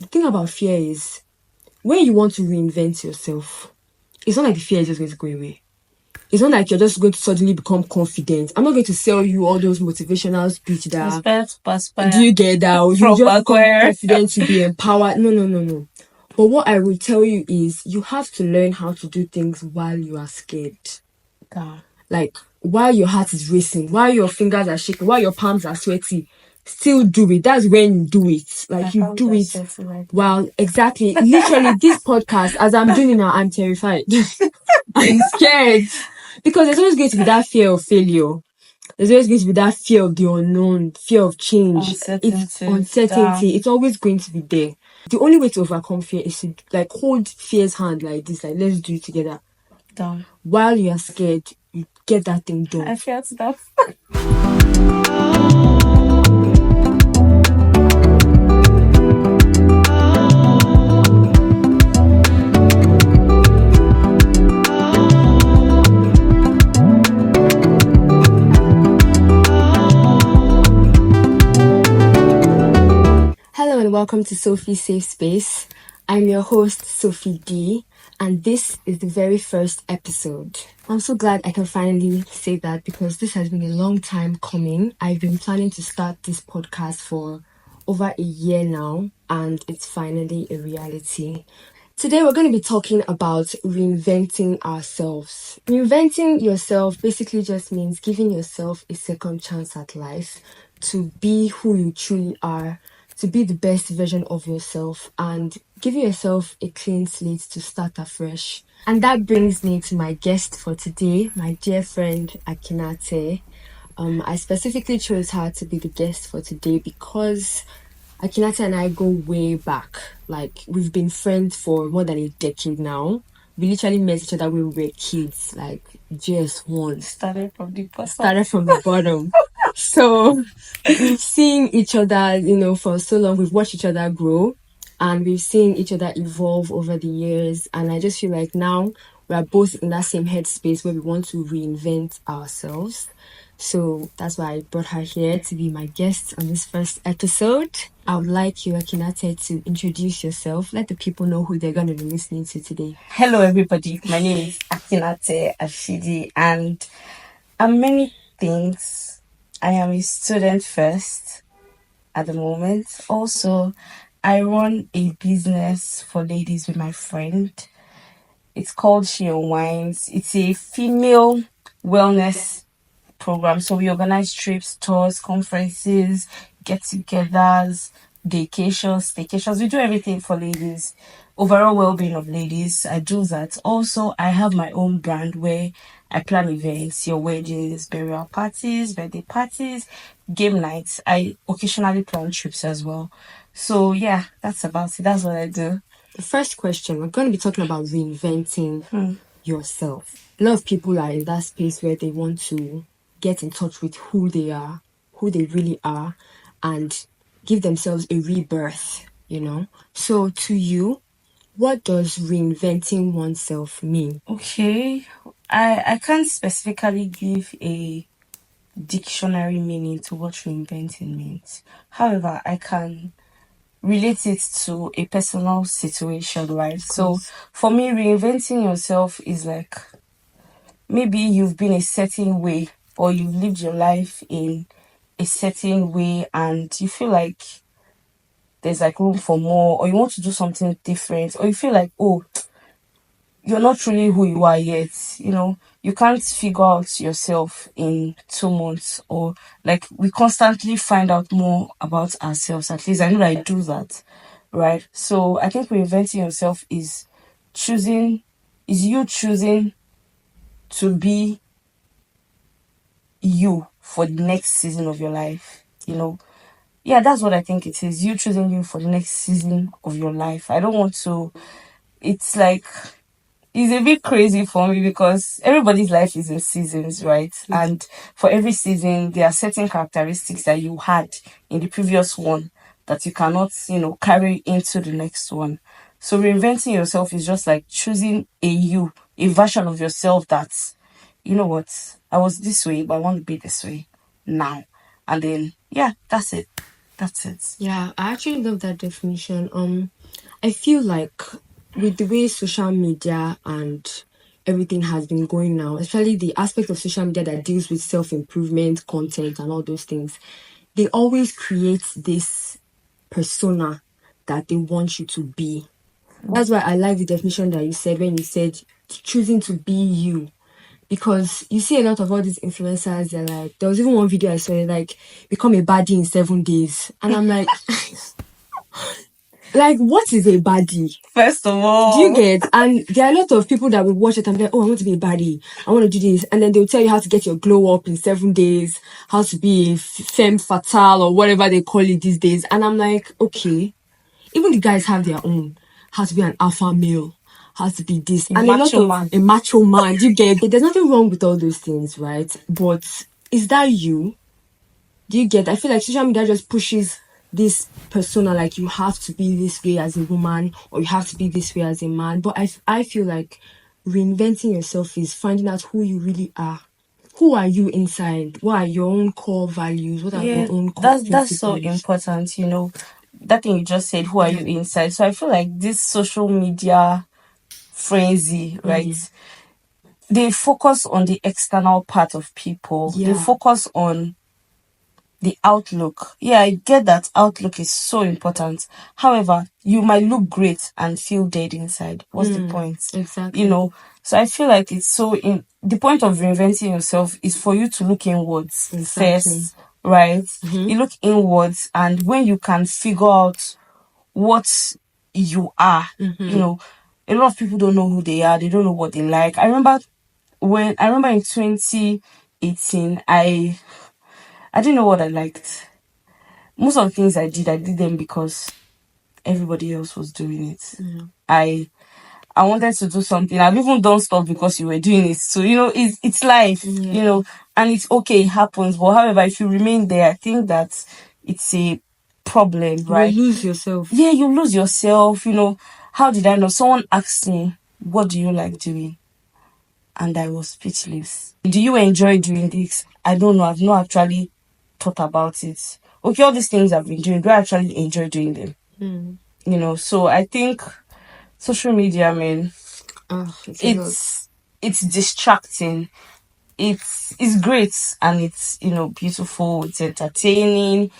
the thing about fear is when you want to reinvent yourself, it's not like the fear is just going to go away. It's not like you're just going to suddenly become confident. I'm not going to sell you all those motivational speech that do you get that? Or you just become confident to be empowered. No. But what I will tell you is you have to learn how to do things while you are scared. Like while your heart is racing, while your fingers are shaking, while your palms are sweaty, still do it. That's when you do it. Like you do it. Well, exactly. Literally, this podcast, as I'm doing it now, I'm terrified. I'm scared. Because there's always going to be that fear of failure. There's always going to be that fear of the unknown, fear of change. It's uncertainty. It's always going to be there. The only way to overcome fear is to like hold fear's hand like this, like let's do it together. Done. While you are scared, you get that thing done. I felt that. Hello and welcome to Sophie's Safe Space. I'm your host, Sophee Dee, and this is the very first episode. I'm so glad I can finally say that because this has been a long time coming. I've been planning to start this podcast for over a year now, and it's finally a reality. Today we're going to be talking about reinventing ourselves. Reinventing yourself basically just means giving yourself a second chance at life to be who you truly are, to be the best version of yourself, and giving yourself a clean slate to start afresh. And that brings me to my guest for today, my dear friend Akinate. I specifically chose her to be the guest for today because Akinate and I go way back. Like, we've been friends for more than a decade now. We literally met each other when we were kids, like JS1. Started from the bottom. So, we've seen each other, for so long. We've watched each other grow and we've seen each other evolve over the years. And I just feel like now we are both in that same headspace where we want to reinvent ourselves. So that's why I brought her here to be my guest on this first episode. I would like you, Akinate, to introduce yourself. Let the people know who they're going to be listening to today. Hello, everybody. My name is Akinate, and I'm many things. I am a student first at the moment. Also, I run a business for ladies with my friend. It's called S1E1. It's a female wellness program. So we organize trips, tours, conferences, get-togethers, vacations, staycations. We do everything for ladies. Overall well-being of ladies. I do that. Also, I have my own brand where I plan events, your weddings, burial parties, birthday parties, game nights. I occasionally plan trips as well. So yeah, that's about it. That's what I do. The first question, we're going to be talking about reinventing yourself. A lot of people are in that space where they want to get in touch with who they are, who they really are, and give themselves a rebirth, So to you, what does reinventing oneself mean? Okay, I can't specifically give a dictionary meaning to what reinventing means. However, I can relate it to a personal situation, right? So for me, reinventing yourself is like maybe you've been a certain way or you've lived your life in a certain way and you feel like there's like room for more, or you want to do something different, or you feel like, oh, you're not really who you are yet. You can't figure out yourself in 2 months, or like we constantly find out more about ourselves. At least I know that I do that, right? So I think reinventing yourself is you choosing to be you for the next season of your life. Yeah, that's what I think it is. You choosing you for the next season of your life. I don't want to. It's like, it's a bit crazy for me because everybody's life is in seasons, right? And for every season, there are certain characteristics that you had in the previous one that you cannot, carry into the next one. So reinventing yourself is just like choosing a version of yourself that's, you know what, I was this way, but I want to be this way now. And then, yeah, that's it. That's it. Yeah, I actually love that definition. I feel like with the way social media and everything has been going now, especially the aspect of social media that deals with self-improvement, content, and all those things, they always create this persona that they want you to be. That's why I like the definition that you said when you said choosing to be you. Because you see a lot of all these influencers, they're like, there was even one video I saw, like, become a baddie in 7 days. And I'm like, like, what is a baddie? First of all, Do you get? And there are a lot of people that will watch it and be like, oh, I want to be a baddie. I want to do this. And then they'll tell you how to get your glow up in 7 days, how to be a femme fatale or whatever they call it these days. And I'm like, okay, even the guys have their own. How to be an alpha male, how to be this. And a lot macho of man. a macho man. Do you get? There's nothing wrong with all those things, right? But is that you? Do you get? I feel like social media just pushes this persona, like you have to be this way as a woman or you have to be this way as a man. But I feel like reinventing yourself is finding out who you really are. Who are you inside? What are your own core values? What are your Yeah, own core that's so principles? important. That thing you just said. Who are you inside? So I feel like this social media frenzy, right? They focus on the external part of people. They Yeah. focus on the outlook. Yeah, I get that outlook is so important. However, you might look great and feel dead inside. What's the point? Exactly. So I feel like it's so in the point of reinventing yourself is for you to look inwards first, right? You look inwards, and when you can figure out what you are, a lot of people don't know who they are, they don't know what they like. I remember in 2018, I didn't know what I liked. Most of the things I did them because everybody else was doing it. I wanted to do something. I've even done stuff because you were doing it. So, it's life, and it's okay, it happens. But however, if you remain there, I think that it's a problem, right? You lose yourself. Yeah, you lose yourself. How did I know? Someone asked me, what do you like doing? And I was speechless. Do you enjoy doing this? I don't know. I've not actually thought about it. Okay, all these things I've been doing, do I actually enjoy doing them? So I think social media, man, it's distracting. It's great and it's beautiful, it's entertaining,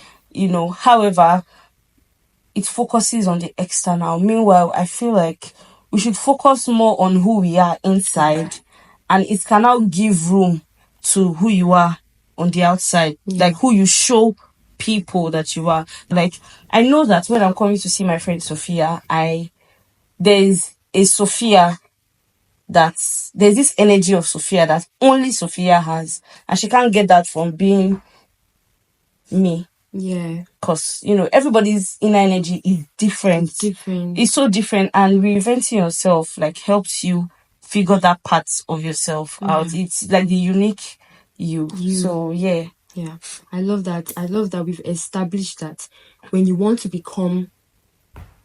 however, it focuses on the external. Meanwhile, I feel like we should focus more on who we are inside, and it can now give room to who you are on the outside, like who you show people that you are. Like, I know that when I'm coming to see my friend Sophia, there's a Sophia there's this energy of Sophia that only Sophia has, and she can't get that from being me. Yeah. Because, everybody's inner energy is different. It's so different. And reinventing yourself, like, helps you figure that part of yourself out. It's like the unique you. So, yeah. Yeah. I love that. I love that we've established that when you want to become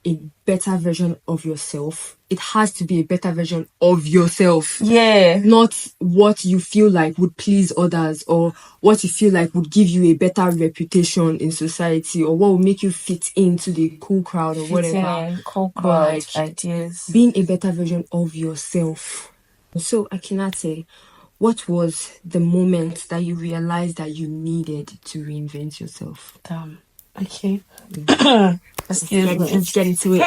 a better version of yourself, it has to be a better version of yourself. Yeah. Not what you feel like would please others or what you feel like would give you a better reputation in society or what will make you fit into the cool crowd or whatever. Cool crowd But like ideas. being a better version of yourself. So, Akinate, what was the moment that you realized that you needed to reinvent yourself? Okay. Excuse me. Let's get into it.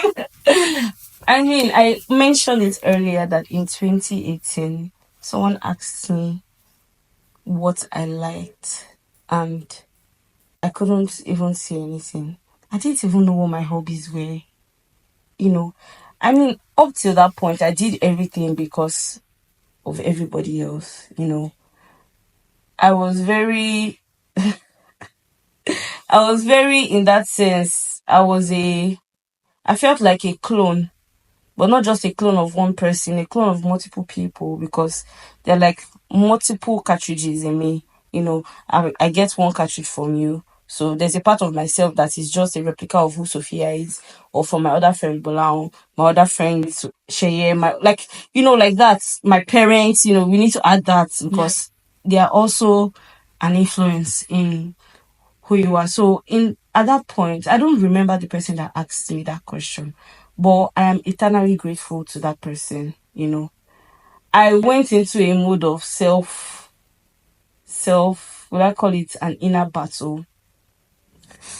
I mean, I mentioned it earlier that in 2018, someone asked me what I liked, and I couldn't even say anything. I didn't even know what my hobbies were. I mean, up till that point, I did everything because of everybody else. I was very, in that sense, I felt like a clone, but not just a clone of one person, a clone of multiple people, because they're like multiple cartridges in me. I get one cartridge from you. So there's a part of myself that is just a replica of who Sophia is, or from my other friend Bolan, my other friend Sheye, like that. My parents, we need to add that because they are also an influence in who you are. So at that point, I don't remember the person that asked me that question, but I am eternally grateful to that person. I went into a mode of would I call it an inner battle.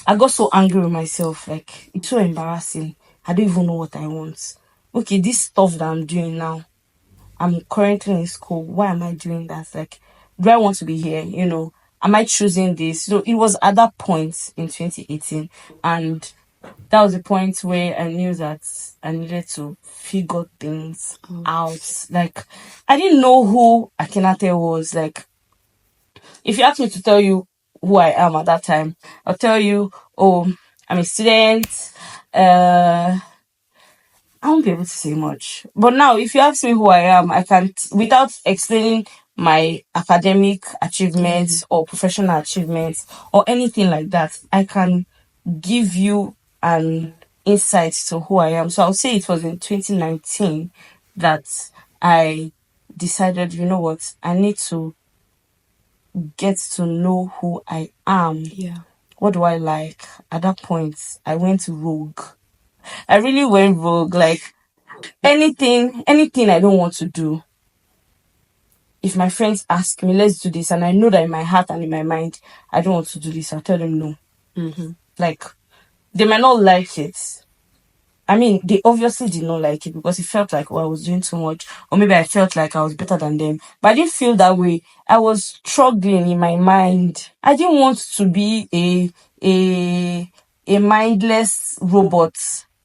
I got so angry with myself, like it's so embarrassing. I don't even know what I want. Okay, this stuff that I'm doing now, I'm currently in school. Why am I doing that? Like, do I want to be here? Am I choosing this? So it was at that point in 2018, and that was the point where I knew that I needed to figure things out. Like, I didn't know who Akinate was. Like, if you ask me to tell you who I am at that time, I'll tell you, oh, I'm a student. I won't be able to say much. But now, if you ask me who I am, I can't, without explaining my academic achievements or professional achievements or anything like that, I can give you an insight to who I am. So I'll say it was in 2019 that I decided, you know what, I need to get to know who I am. Yeah. What do I like? At that point, I went rogue. I really went rogue. Like, anything I don't want to do, if my friends ask me, let's do this, and I know that in my heart and in my mind I don't want to do this, I'll tell them no. Like, they might not like it. I mean, they obviously did not like it because it felt like, oh, I was doing too much, or maybe I felt like I was better than them. But I didn't feel that way. I was struggling in my mind. I didn't want to be a mindless robot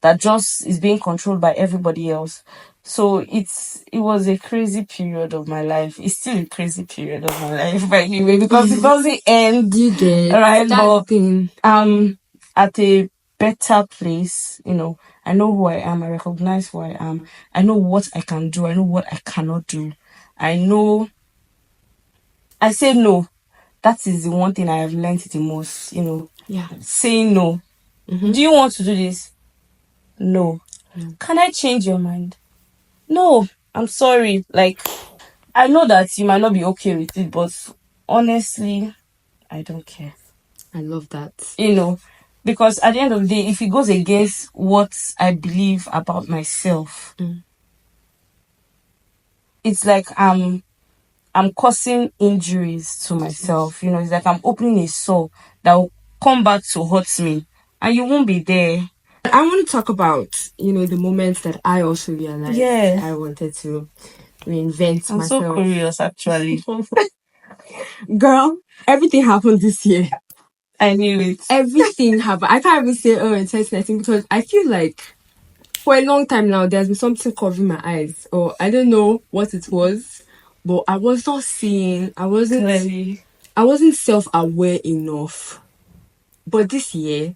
that just is being controlled by everybody else. So it was a crazy period of my life. It's still a crazy period of my life, by the way, because it doesn't end. You get Right, that but thing. At a better place. I know who I am. I recognize who I am. I know what I can do. I know what I cannot do. I know. I say no. That is the one thing I have learned the most. Yeah. Saying no. Do you want to do this? No. Can I change your mind? No. I'm sorry. Like, I know that you might not be okay with it, but honestly, I don't care. I love that. Because at the end of the day, if it goes against what I believe about myself, it's like I'm causing injuries to myself. It's like I'm opening a sore that will come back to hurt me, and you won't be there. I want to talk about, the moments that I also realized I wanted to reinvent I'm myself. so curious, actually. Girl, everything happened this year. I knew it. Everything happened. I can't even say, in 2019, because I feel like for a long time now, there's been something covering my eyes, or I don't know what it was, but I was not seeing. I wasn't self-aware enough. But this year,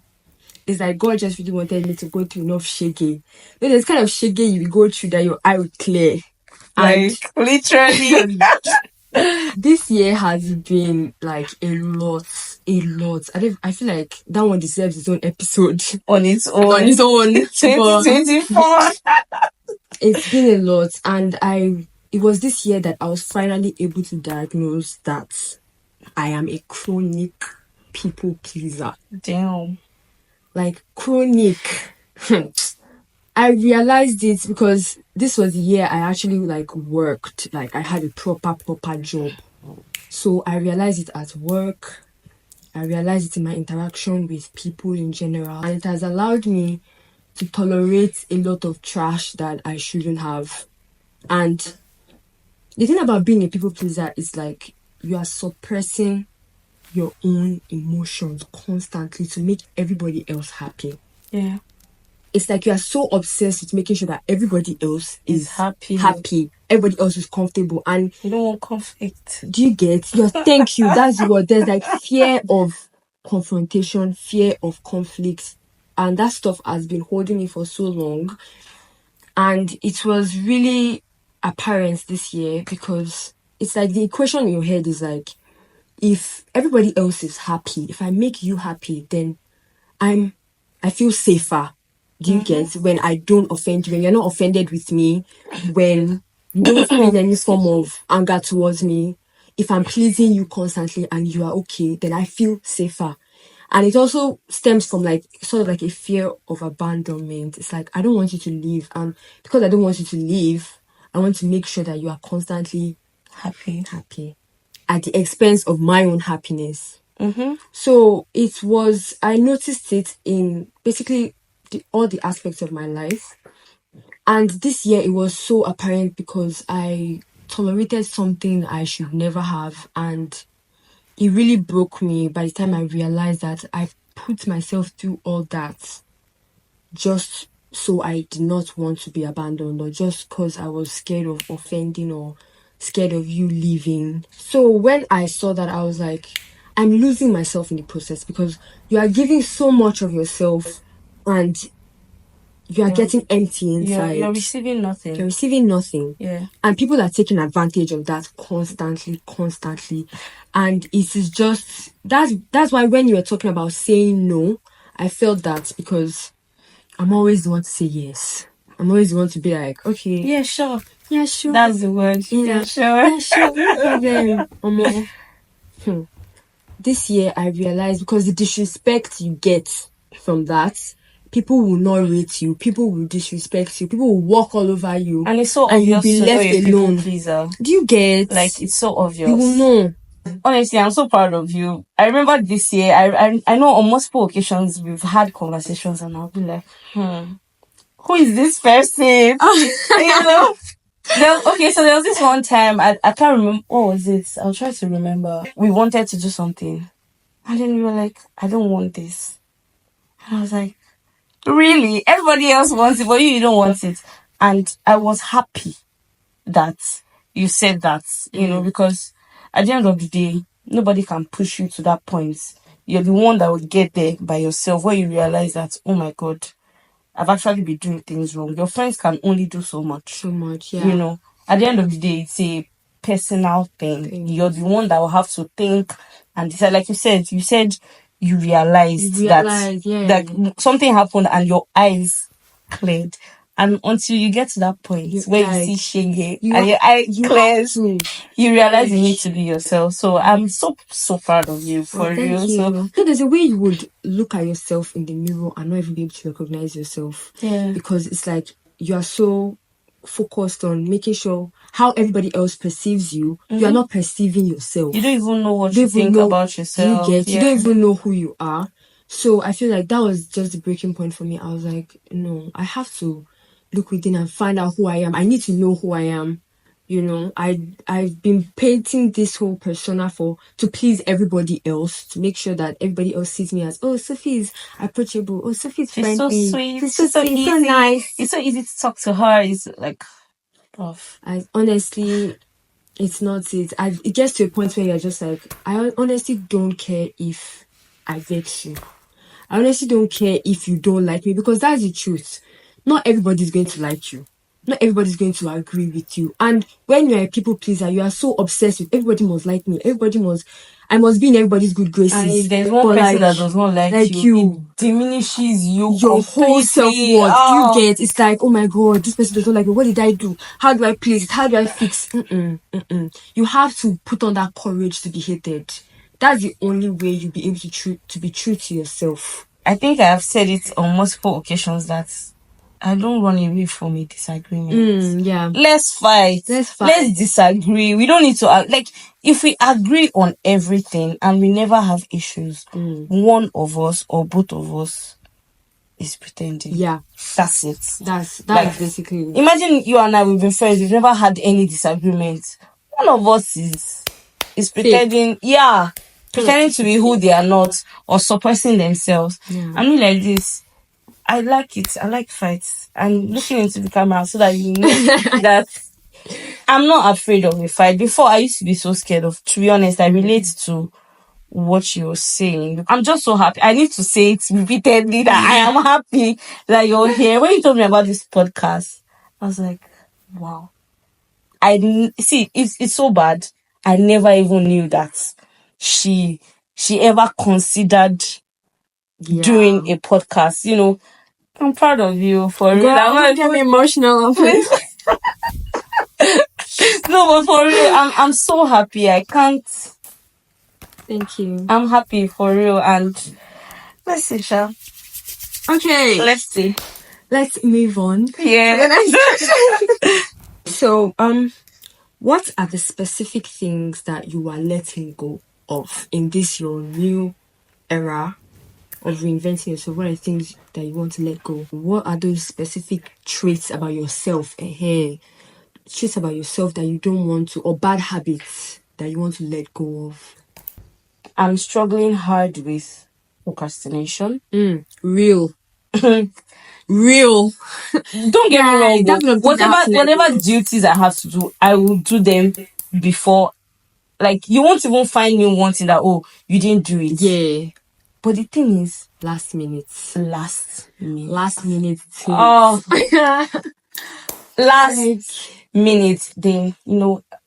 it's like God just really wanted me to go through enough shaggy. There's kind of shaggy you will go through that your eye would clear. Like, literally. This year has been like a lot. I feel like that one deserves its own episode on its own. 2024. It's been a lot, and it was this year that I was finally able to diagnose that I am a chronic people pleaser. Damn. Like, chronic. I realized it because this was the year I actually worked. Like, I had a proper job. So I realized it at work. I realized it in my interaction with people in general. And it has allowed me to tolerate a lot of trash that I shouldn't have. And the thing about being a people pleaser is like you are suppressing your own emotions constantly to make everybody else happy. Yeah. It's like you are so obsessed with making sure that everybody else is happy. Everybody else is comfortable, and you don't want conflict. Do you get? Thank you. That's what there's like fear of confrontation, fear of conflict, and that stuff has been holding me for so long. And it was really apparent this year because it's like the equation in your head is like, if everybody else is happy, if I make you happy, then I feel safer. Do you get? When I don't offend you, when you're not offended with me, when you don't feel any form of anger towards me, if I'm pleasing you constantly and you are okay, then I feel safer. And it also stems from like sort of like a fear of abandonment. It's like, I don't want you to leave. And because I don't want you to leave, I want to make sure that you are constantly Happy. at the expense of my own happiness. Mm-hmm. So I noticed it in basically all the aspects of my life. And this year it was so apparent because I tolerated something I should never have. And it really broke me by the time I realized that I put myself through all that just so I did not want to be abandoned, or just because I was scared of offending or scared of you leaving. So when I saw that, I was like, I'm losing myself in the process, because you are giving so much of yourself and you are getting empty inside. You're receiving nothing. You're receiving nothing. Yeah. And people are taking advantage of that constantly. And it is just, that's why when you were talking about saying no, I felt that, because I'm always the one to say yes. I'm always the one to be like, okay. Yeah, sure. Yeah, sure. That's the word. Yeah, sure. Yeah, sure. No problem. This year I realized, because the disrespect you get from that, people will not rate you, people will disrespect you, people will walk all over you, and it's so and you'll obvious be to know left a people alone. pleaser. Do you get? Like, it's so obvious. You will know. Honestly, I'm so proud of you. I remember this year, I know on multiple occasions we've had conversations, and I'll be like, who is this person? You know? So there was this one time, I can't remember, what was it? I'll try to remember. We wanted to do something, and then we were like, I don't want this. And I was like, really? Everybody else wants it, but you don't want it. And I was happy that you said that, you know, because at the end of the day, nobody can push you to that point. You're the one that will get there by yourself, where you realize that, oh my God, I've actually been doing things wrong. Your friends can only do so much. Yeah. You know, at the end of the day, it's a personal thing. You're the one that will have to think and decide. Like you said you realized that something happened and your eyes cleared. And until you get to that point where you see Shege and your eye clears, you realize you need to be yourself. So I'm so proud of you, for real. Thank you. So there's a way you would look at yourself in the mirror and not even be able to recognize yourself. Yeah. Because it's like you are so focused on making sure how everybody else perceives you. You are not perceiving yourself. You don't even know what you think about yourself. You don't even know who you are. So I feel like that was just the breaking point for me. I was like, no, I have to look within and find out who I am. I need to know who I am. You know, I've been painting this whole persona to please everybody else, to make sure that everybody else sees me as, oh, Sophie's approachable. Oh, Sophie's friendly. So sweet. She's so sweet, easy. so nice. It's so easy to talk to her. It's like, honestly, it's not it. It gets to a point where you're just like, I honestly don't care if I vex you. I honestly don't care if you don't like me, because that's the truth. Not everybody's going to like you. Not everybody's going to agree with you. And when you're a people pleaser, you are so obsessed with everybody must like me. I must be in everybody's good graces. And if there's one person that does not like you, it diminishes your whole self-worth. You get, it's like, oh my God, this person does not like me. What did I do? How do I place it? How do I fix? You have to put on that courage to be hated. That's the only way you'll be able to be true to yourself. I think I have said it on multiple occasions that I don't run away from a disagreement. Let's fight. Let's disagree. We don't need to if we agree on everything and we never have issues, one of us or both of us is pretending. Yeah, that's it. That's basically it. Imagine you and I, we've been friends, we've never had any disagreements. One of us is pretending. Yeah, pretending to be who they are not, or suppressing themselves. I mean, like this. I like it. I like fights. I'm looking into the camera so that you know that I'm not afraid of a fight. Before, I used to be so scared of. To be honest, I relate to what you're saying. I'm just so happy. I need to say it repeatedly that I am happy that you're here. When you told me about this podcast, I was like, wow. It's so bad. I never even knew that she ever considered doing a podcast. You know, I'm proud of you, for real. I'm getting emotional. No, but for real, I'm so happy. I can't. Thank you. I'm happy, for real, and Let's see, Shal. Okay. Let's see. Let's move on. Yeah. So, what are the specific things that you are letting go of in this your new era of reinventing yourself? What are the things that you want to let go? What are those specific traits about yourself? Traits about yourself that you don't want to, or bad habits that you want to let go of? I'm struggling hard with procrastination. Real. Real. Don't get me wrong, that's though. what I'm thinking I have to let go Whatever of. duties I have to do, I will do them before. Like, you won't even find me wanting that, oh, you didn't do it. Yeah. But the thing is, Last minute. last minute. Oh. Last minute, then,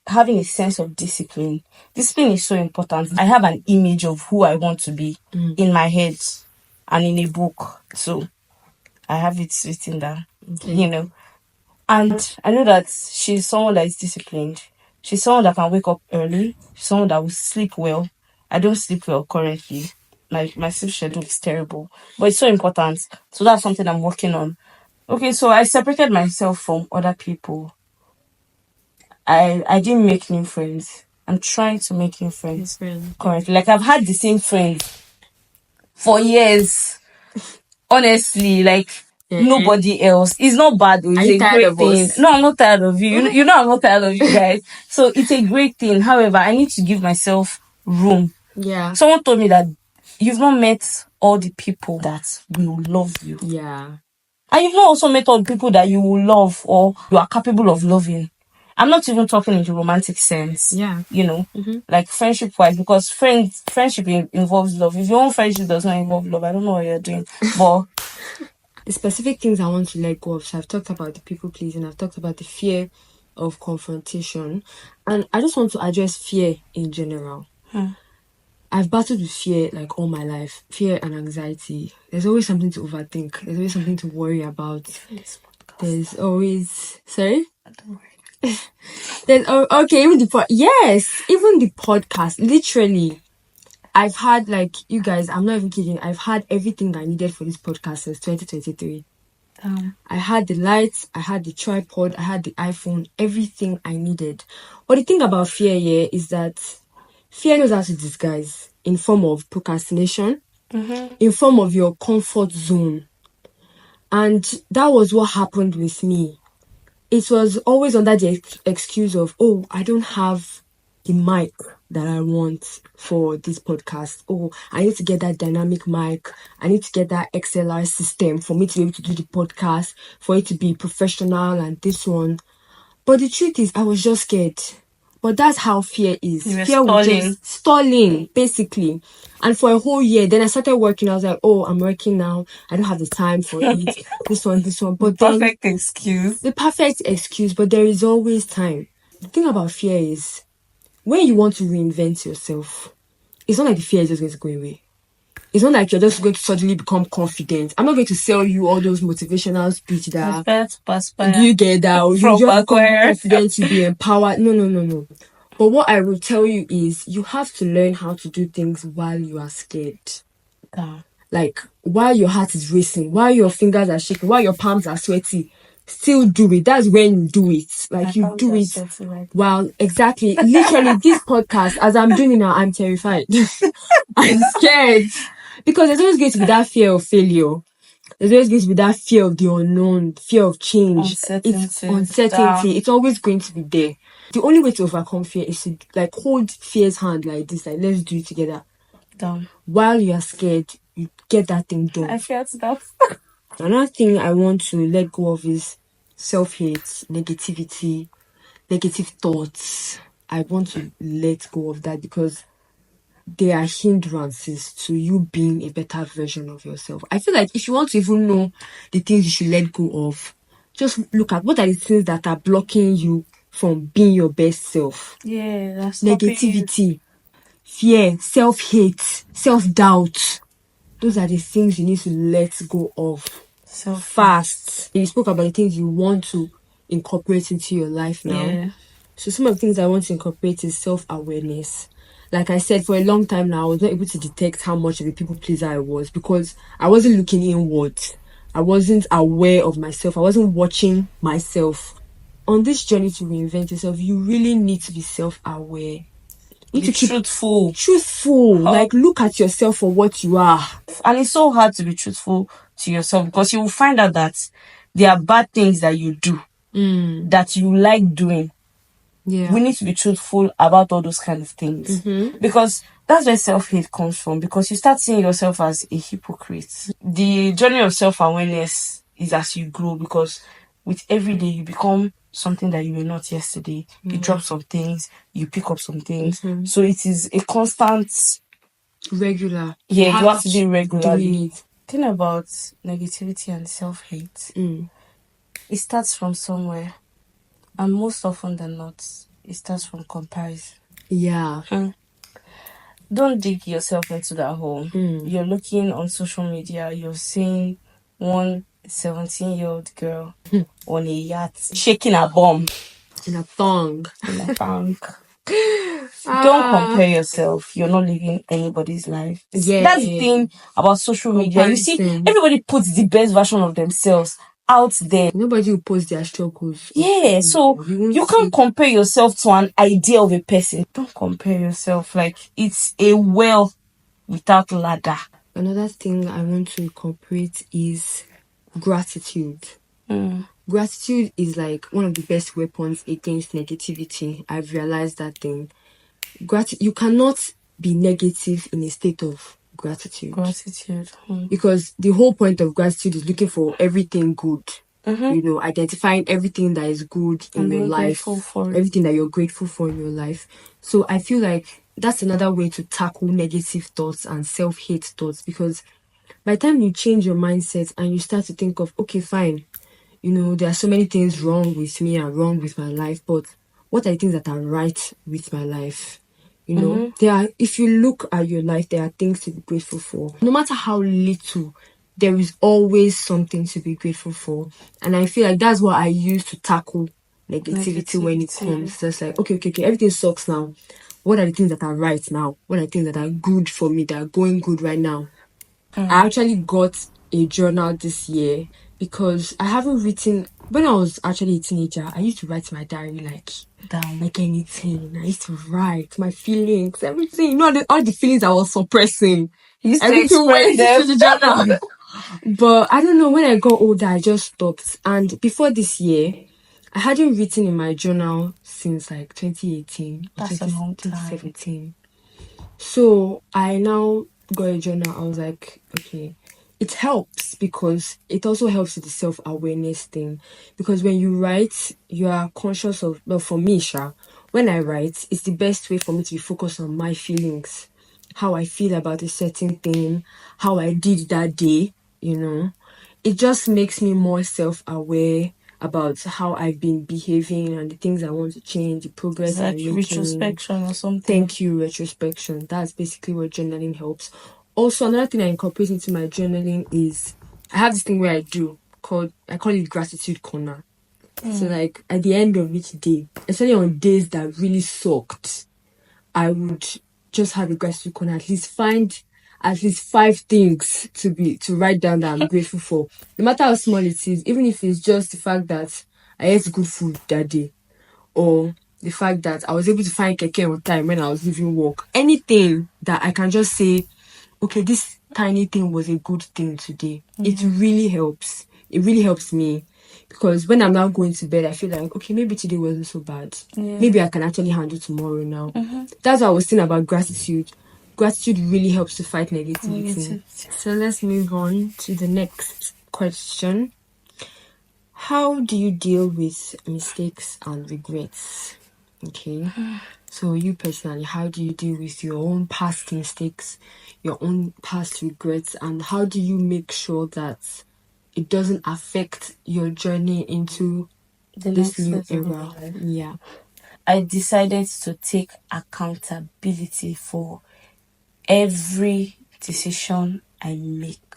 having a sense of discipline. Discipline is so important. I have an image of who I want to be in my head and in a book. So I have it written down, Okay. And I know that she's someone that is disciplined. She's someone that can wake up early. She's someone that will sleep well. I don't sleep well currently. My sleep schedule is terrible. But it's so important. So that's something I'm working on. Okay, so I separated myself from other people. I didn't make new friends. I'm trying to make new friends currently. Like, I've had the same friends for years. Honestly, like, nobody else. It's not bad though. It's a great thing. No, I'm not tired of you. You know I'm not tired of you guys. So it's a great thing. However, I need to give myself room. Yeah. Someone told me that you've not met all the people that will love you. Yeah. And you've not also met all the people that you will love or you are capable of loving. I'm not even talking in the romantic sense. Yeah. Like friendship wise, because friendship involves love. If your own friendship does not involve love, I don't know what you're doing. But the specific things I want to let go of. So I've talked about the people pleasing, I've talked about the fear of confrontation, and I just want to address fear in general. I've battled with fear like all my life, fear and anxiety. There's always something to overthink. There's always something to worry about. There's always Don't worry. Okay, even the podcast. Literally, I've had, like, you guys, I'm not even kidding. I've had everything I needed for this podcast since 2023. I had the lights, I had the tripod, I had the iPhone, everything I needed. But the thing about fear here is that fear knows how to disguise in form of procrastination, in form of your comfort zone. And that was what happened with me. It was always under the excuse of, oh, I don't have the mic that I want for this podcast. Oh, I need to get that dynamic mic. I need to get that XLR system for me to be able to do the podcast, for it to be professional and this one. But the truth is, I was just scared. But that's how fear is. Fear was just stalling, basically. And for a whole year, then I started working. I was like, oh, I'm working now. I don't have the time for it. this one. But the perfect excuse, but there is always time. The thing about fear is, when you want to reinvent yourself, it's not like the fear is just going to go away. It's not like you're just going to suddenly become confident. I'm not going to sell you all those motivational speech that do you get that, or you just become confident, you be empowered. No. But what I will tell you is, you have to learn how to do things while you are scared. Like, while your heart is racing, while your fingers are shaking, while your palms are sweaty, still do it. That's when you do it. Like, you do it while, exactly, literally, this podcast, as I'm doing it now, I'm terrified. I'm scared. Because there's always going to be that fear of failure. There's always going to be that fear of the unknown, fear of change. It's uncertainty. It's always going to be there. The only way to overcome fear is to, like, hold fear's hand like this. Like, let's do it together. While you are scared, you get that thing done. I fear that. Another thing I want to let go of is self-hate, negativity, negative thoughts. I want to let go of that because they are hindrances to you being a better version of yourself. I feel like if you want to even know the things you should let go of, just look at what are the things that are blocking you from being your best self. Yeah, that's negativity, fear, self-hate, self-doubt. Those are the things you need to let go of fast. You spoke about the things you want to incorporate into your life now. Yeah. So some of the things I want to incorporate is self-awareness. like I said, for a long time now, I was not able to detect how much of a people pleaser I was because I wasn't looking inward. I wasn't aware of myself. I wasn't watching myself. On this journey to reinvent yourself, you really need to be self-aware. You need Be to keep truthful. truthful. Like, look at yourself for what you are. And it's so hard to be truthful to yourself because you will find out that there are bad things that you do that you like doing. Yeah. We need to be truthful about all those kind of things because that's where self-hate comes from, because you start seeing yourself as a hypocrite. The journey of self-awareness is as you grow, because with every day you become something that you were not yesterday. You drop some things, you pick up some things. So it is a constant, Regular. yeah, you have to do it regularly. doing it. Thing about negativity and self-hate, it starts from somewhere, and most often than not, it starts from comparison. Yeah. Don't dig yourself into that hole. You're looking on social media, you're seeing one 17-year-old girl on a yacht shaking a bomb In a thong. in a bank. Don't compare yourself. You're not living anybody's life. Yeah. That's the thing about social media. You see, Comparison. everybody puts the best version of themselves out there. Nobody will post their struggles. Yeah, so you can't compare yourself to an idea of a person. Don't compare yourself. Like, it's a well without ladder. Another thing I want to incorporate is gratitude. Gratitude is like one of the best weapons against negativity. I've realized that thing. You cannot be negative in a state of gratitude. Because the whole point of gratitude is looking for everything good. You know, identifying everything that is good in your life, everything that you're grateful for in your life. So I feel like that's another way to tackle negative thoughts and self-hate thoughts, because by the time you change your mindset and you start to think of, okay, fine, you know, there are so many things wrong with me and wrong with my life, but what are the things that are right with my life? You know, if you look at your life, there are things to be grateful for. No matter how little, there is always something to be grateful for. And I feel like that's what I use to tackle negativity when it comes. Just like, okay, everything sucks now. What are the things that are right now? What are the things that are good for me, that are going good right now? I actually got a journal this year because I haven't written. When I was actually a teenager, I used to write my diary like anything. I used to write my feelings, everything. You know, all the feelings I was suppressing. Everything went into the journal. But I don't know, when I got older, I just stopped. And before this year, I hadn't written in my journal since like 2018 or That's a long time. 2017. So I now got a journal. I was like, okay, it helps because it also helps with the self-awareness thing. Because when you write, you are conscious of, well, for me, when I write, it's the best way for me to be focused on my feelings, how I feel about a certain thing, how I did that day, you know. It just makes me more self-aware about how I've been behaving and the things I want to change, the progress It's like I'm making. retrospection or something. Thank you, retrospection. That's basically what journaling helps. Also, another thing I incorporate into my journaling is I have this thing where I call it gratitude corner. So like at the end of each day, especially on days that really sucked, I would just have a gratitude corner. At least find at least 5 things to write down that I'm grateful for. No matter how small it is, even if it's just the fact that I ate good food that day, or the fact that I was able to find keke on time when I was leaving work. Anything that I can just say, okay, this tiny thing was a good thing today. It really helps. It really helps me, because when I'm now going to bed, I feel like, okay, maybe today wasn't so bad. Maybe I can actually handle tomorrow now. That's what I was saying about gratitude. Gratitude really helps to fight negativity. So let's move on to the next question. How do you deal with mistakes and regrets? Okay. So you personally, how do you deal with your own past mistakes, your own past regrets, and how do you make sure that it doesn't affect your journey into this new era? Yeah. I decided to take accountability for every decision I make.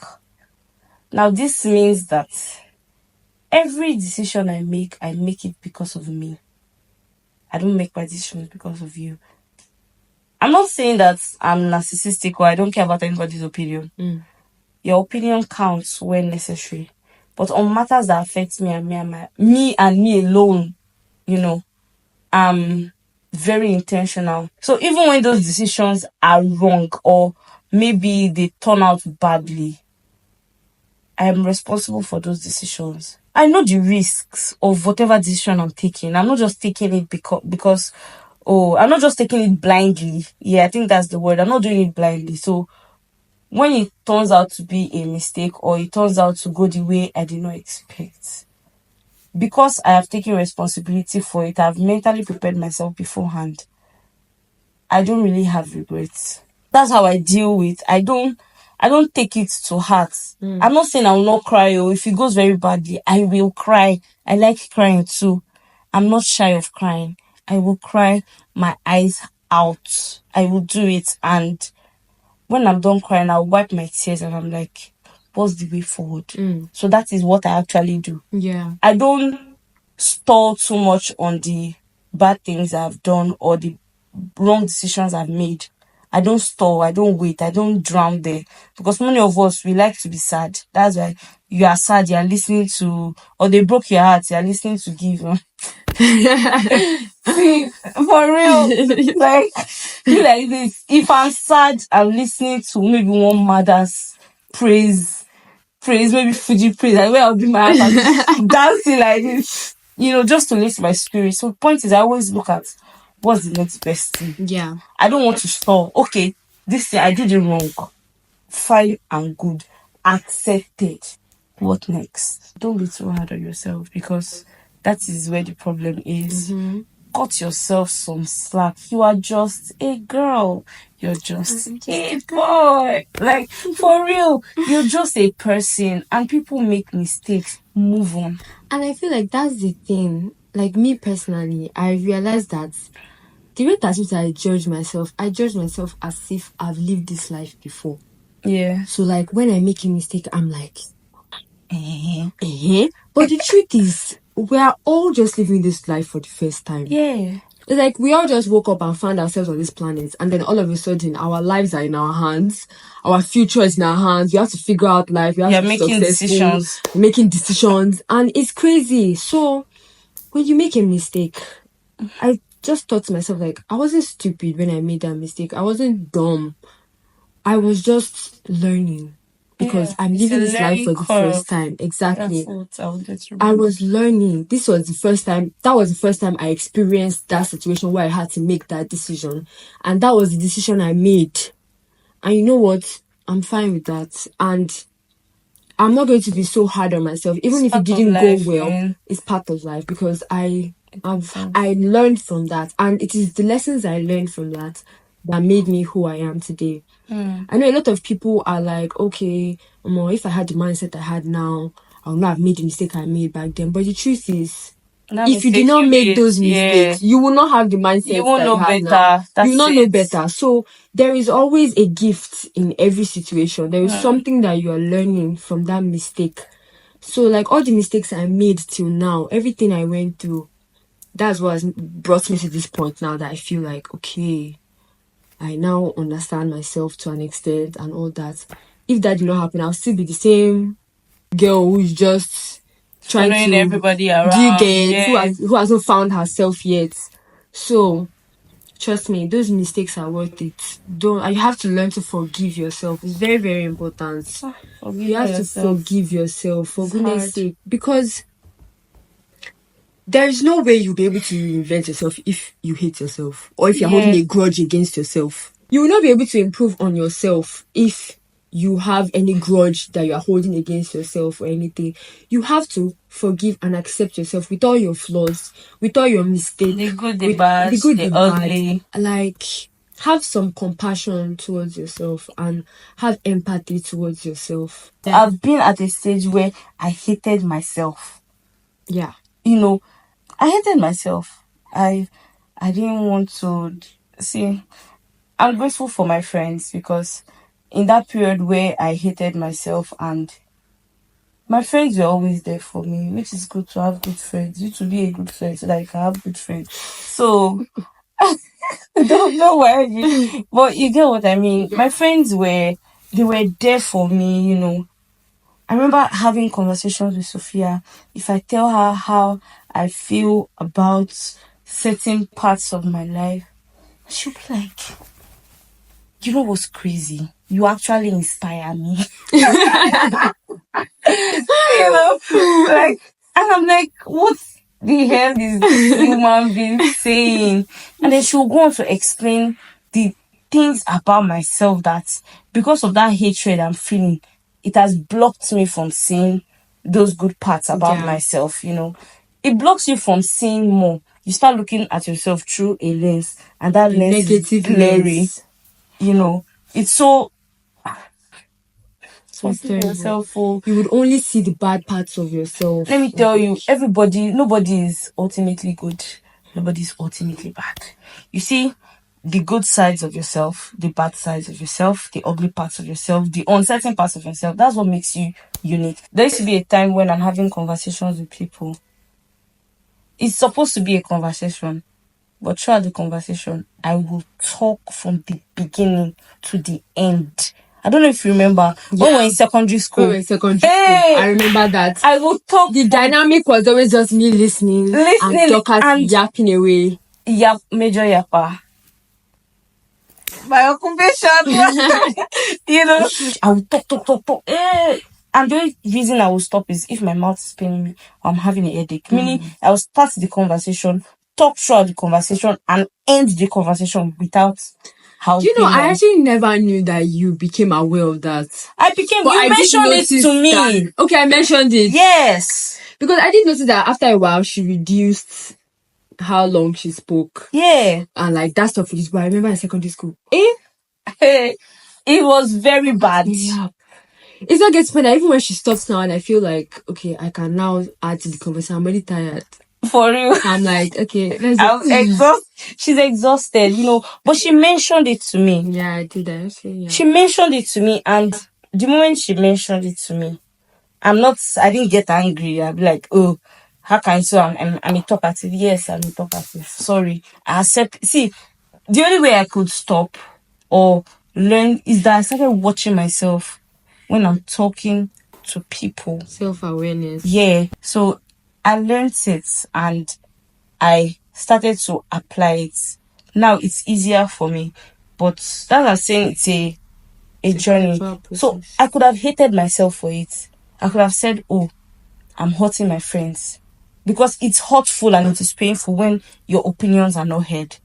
Now, this means that every decision I make it because of me. I don't make my decisions because of you. I'm not saying that I'm narcissistic or I don't care about anybody's opinion. Your opinion counts when necessary. But on matters that affect me and me alone, I'm very intentional. So even when those decisions are wrong or maybe they turn out badly, I am responsible for those decisions. I know the risks of whatever decision I'm taking. I'm not just taking it because I'm not just taking it blindly. Yeah, I think that's the word. I'm not doing it blindly. So when it turns out to be a mistake or it turns out to go the way I did not expect, because I have taken responsibility for it, I've mentally prepared myself beforehand. I don't really have regrets. That's how I deal with. I don't take it to heart. I'm not saying I will not cry, or if it goes very badly, I will cry. I like crying too. I'm not shy of crying. I will cry my eyes out. I will do it, and when I'm done crying, I'll wipe my tears and I'm like, what's the way forward? So that is what I actually do. Yeah. I don't stall too much on the bad things I've done or the wrong decisions I've made. I don't stall, I don't wait, I don't drown there. Because many of us, we like to be sad. That's why you are sad, you are listening to, or they broke your heart, you are listening to give. See, for real, like, feel like this. If I'm sad, I'm listening to maybe one mother's praise, maybe Fuji praise, and where I'll be my heart, I'll be dancing like this, just to lift my spirit. So, point is, I always look at what's the next best thing. Yeah. I don't want to stall. Okay, this thing, I did it wrong. Fine and good. Accepted. What next? Don't be too hard on yourself because that is where the problem is. Cut yourself some slack. You are just a girl. You're just a boy. Like, for real, you're just a person and people make mistakes. Move on. And I feel like that's the thing. Like, me personally, I realized that the way that I judge myself as if I've lived this life before. Yeah. So, like, when I make a mistake, I'm like, But the truth is, we are all just living this life for the first time. Yeah. It's like we all just woke up and found ourselves on this planet, and then all of a sudden, our lives are in our hands. Our future is in our hands. We have to figure out life. We have to be making successful, decisions. making decisions, and it's crazy. So, when you make a mistake, I just thought to myself, like, I wasn't stupid when I made that mistake. I wasn't dumb. I was just learning because I'm it's living a this life learning for the curve. first time. Exactly. That's what I wanted to I remember. was learning. This was the first time. That was the first time I experienced that situation where I had to make that decision. And that was the decision I made. And you know what? I'm fine with that. And I'm not going to be so hard on myself. Even if it Part of didn't go life, well, man. it's part of life because I learned from that. And it is the lessons I learned from that made me who I am today. I know a lot of people are like, okay, if I had the mindset I had now, I would not have made the mistake I made back then. But the truth is, if you did not make those mistakes, you will not have the mindset you won't that you know have better. now. That's You will not know it. better. So there is always a gift in every situation. There is something that you are learning from that mistake. So like all the mistakes I made till now, everything I went through, that's what has brought me to this point now that I feel like, okay, I now understand myself to an extent and all that. If that did not happen, I'll still be the same girl who's just trying Following to everybody around. do you get Yeah. who hasn't found herself yet. So trust me, those mistakes are worth it. You have to learn to forgive yourself. It's very, very important. You have to forgive yourself for goodness sake. Because there is no way you'll be able to reinvent yourself if you hate yourself or if you're holding a grudge against yourself. You will not be able to improve on yourself if you have any grudge that you are holding against yourself or anything. You have to forgive and accept yourself with all your flaws, with all your mistakes, The good, the bad, the good, the the ugly. bad. Like, have some compassion towards yourself and have empathy towards yourself. I've been at a stage where I hated myself. Yeah. I hated myself. I didn't want to see. I'm grateful for my friends because in that period where I hated myself and my friends were always there for me, which is good to have good friends. You to be a good friend so that you can have good friends. So Don't worry. But you get what I mean. My friends were there for me, I remember having conversations with Sophia. If I tell her how I feel about certain parts of my life, she'll be like, you know what's crazy? You actually inspire me. Like, and I'm like, what the hell is this human being saying? And then she'll go on to explain the things about myself that because of that hatred I'm feeling, it has blocked me from seeing those good parts about myself, It blocks you from seeing more. You start looking at yourself through a lens, and that lens is blurry. It's so forgive yourself. You would only see the bad parts of yourself. Let me tell you, nobody is ultimately good. Nobody is ultimately bad. You see, the good sides of yourself, the bad sides of yourself, the ugly parts of yourself, the uncertain parts of yourself. That's what makes you unique. There used to be a time when I'm having conversations with people. It's supposed to be a conversation, but throughout the conversation, I will talk from the beginning to the end. I don't know if you remember when we were in secondary school. I remember that. I will talk. The dynamic was always just me listening and Dorcas yapping away. Major yapper. My occupation. I will talk. And the only reason I will stop is if my mouth is paining me or I'm having a headache. Meaning, I will start the conversation, talk throughout the conversation, and end the conversation without how. I actually never knew that you became aware of that. You mentioned it to me. Okay, I mentioned it. Yes. Because I did notice that after a while, she reduced how long she spoke. Yeah. And like that stuff. But I remember in secondary school. It was very bad. Yeah. It's not getting better. Even when she stops now and I feel like, okay, I can now add to the conversation. I'm already tired. For real. I'm like, okay, she's exhausted, but she mentioned it to me. Yeah, I did actually. Yeah. She mentioned it to me, and the moment she mentioned it to me, I didn't get angry. I'd be like, oh, how can you? So I'm a talkative. Yes, I'm a talkative. Sorry. I accept. See, the only way I could stop or learn is that I started watching myself when I'm talking to people. Self-awareness. Yeah. So I learned it and I started to apply it. Now it's easier for me. But that's what I'm saying, it's a journey. So I could have hated myself for it. I could have said, oh, I'm hurting my friends. Because it's hurtful and it is painful when your opinions are not heard.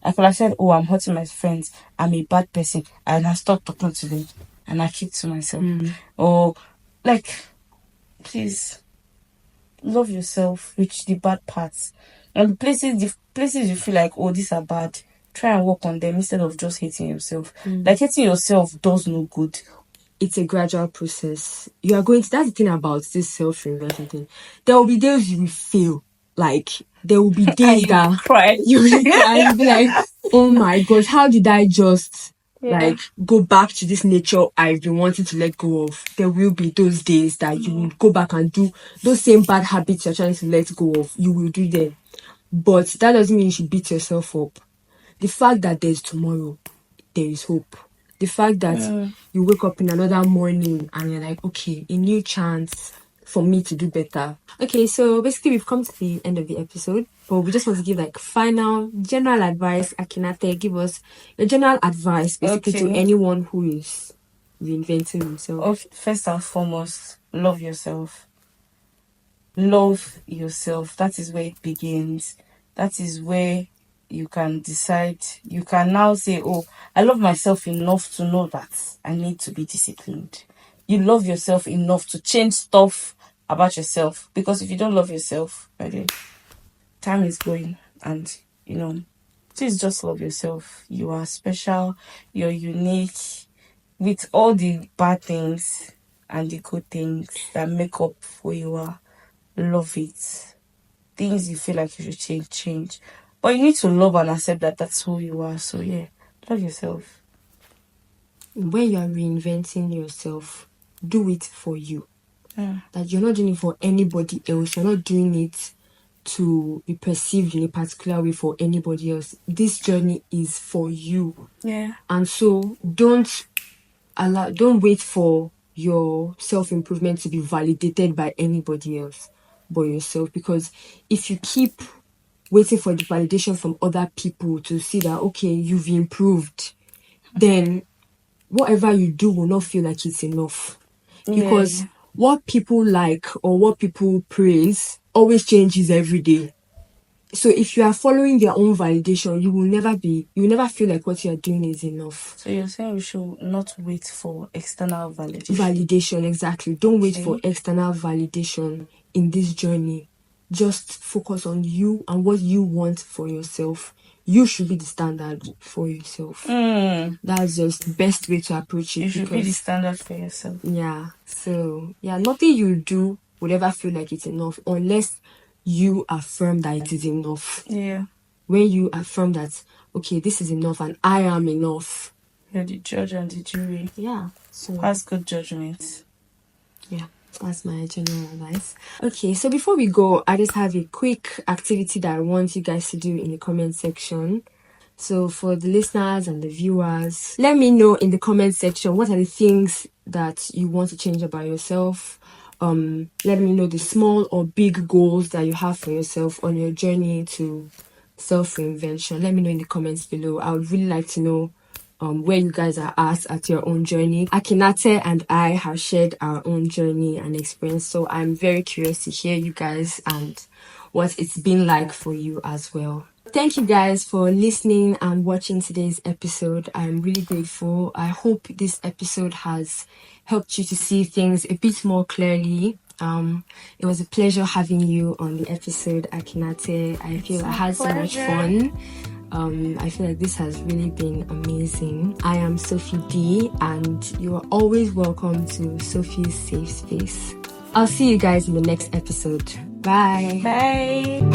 I could have said, oh, I'm hurting my friends. I'm a bad person. And I stopped talking to them. And I keep to myself. Or, please, love yourself. Reach the bad parts. And the places you feel like, oh, these are bad, try and work on them instead of just hating yourself. Like, hating yourself does no good. It's a gradual process. You are going to, that's the thing about this self-reinvention thing. There will be days you will fail. Like, there will be days that cry. You will cry. You'll be like, oh my gosh, how did I just go back to this nature I've been wanting to let go of? There will be those days that you will go back and do those same bad habits you're trying to let go of. You will do them. But that doesn't mean you should beat yourself up. The fact that there's tomorrow, there is hope. The fact that you wake up in another morning and you're like, okay, a new chance for me to do better. Okay, so basically we've come to the end of the episode, but we just want to give like final general advice. Akinate, give us your general advice basically to anyone who is reinventing himself. First and foremost, love yourself. Love yourself. That is where it begins. That is where you can decide. You can now say, oh, I love myself enough to know that I need to be disciplined. You love yourself enough to change stuff about yourself. Because if you don't love yourself, time is going. And, please just love yourself. You are special. You're unique. With all the bad things and the good things that make up who you are. Love it. Things you feel like you should change. But you need to love and accept that that's who you are. So yeah, love yourself. When you are reinventing yourself, do it for you. Yeah. That you're not doing it for anybody else. You're not doing it to be perceived in a particular way for anybody else. This journey is for you. Yeah. And so don't wait for your self-improvement to be validated by anybody else but yourself. Because if you keep waiting for the validation from other people to see that, okay, you've improved, then whatever you do will not feel like it's enough. Because what people like or what people praise always changes every day. So if you are following their own validation, you will never feel like what you are doing is enough. So you're saying we should not wait for external validation? Validation, exactly. Don't wait for external validation in this journey. Just focus on you and what you want for yourself. You should be the standard for yourself. That's just the best way to approach it. You should be the standard for yourself. Yeah. So, yeah, nothing you do would ever feel like it's enough unless you affirm that it is enough. Yeah. When you affirm that, okay, this is enough and I am enough. You're the judge and the jury. Yeah. So that's good judgment. Yeah. That's my general advice. Okay, so before we go, I just have a quick activity that I want you guys to do in the comment section. So for the listeners and the viewers, let me know in the comment section what are the things that you want to change about yourself. Let me know the small or big goals that you have for yourself on your journey to self-reinvention. Let me know in the comments below. I would really like to know where you guys are at your own journey. Akinate and I have shared our own journey and experience, so I'm very curious to hear you guys and what it's been like for you as well. Thank you guys for listening and watching today's episode. I'm really grateful. I hope this episode has helped you to see things a bit more clearly. It was a pleasure having you on the episode, Akinate. I feel I had so much fun. I feel like this has really been amazing. I am Sophee Dee, and you are always welcome to Sophie's Safe Space. I'll see you guys in the next episode. Bye. Bye.